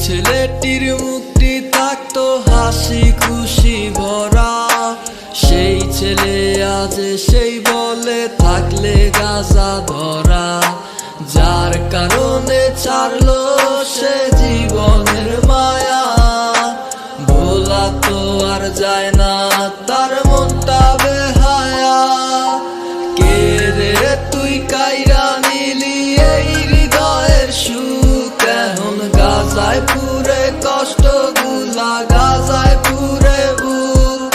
ছেলেটির মুখটি থাকতো হাসি খুশি ভরা, সেই ছেলে আজ সেই বলে থাকলে গাঁজা ধরা। যার কারণে ছাড়লো সে জীবনের মায়া, ভোলা তো আর যায় না তার মনটা বেহায়া। কে রে তুই কাইরা নিলি এই হৃদয়ের সুখ, এখন গাজায় পুরে কষ্ট গুলা গাজায় পুরে বুক।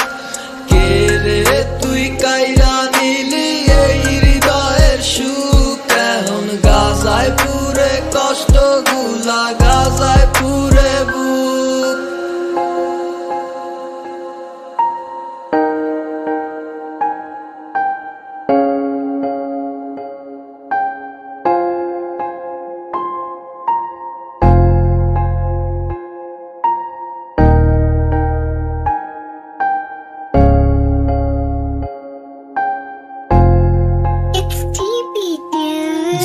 কে রে তুই কাইরা নিলি এই হৃদয়ের সুখ, এখন গাজায় পুরে কষ্ট গুলা গাজায় পুরে বুক।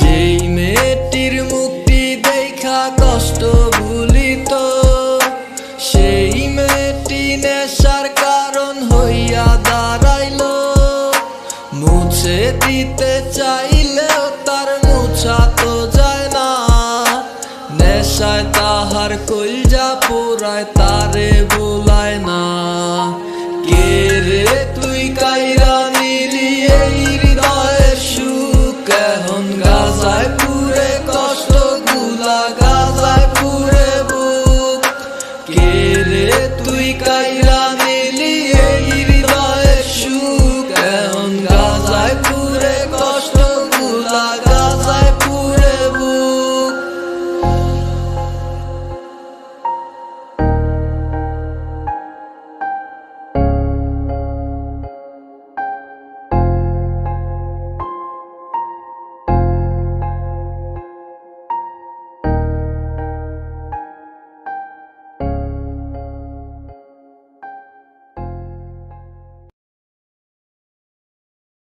যেই মেয়েটির মুক্তি দেখা কষ্ট ভুলিত, সেই মেয়েটি নেশার কারণ হইয়া দাঁড়াইল। মুছে দিতে চাইলেও তার মুছা তো যায় না, নেশায় তাহার কলজা পোড়ায় তারে ভোলায় না।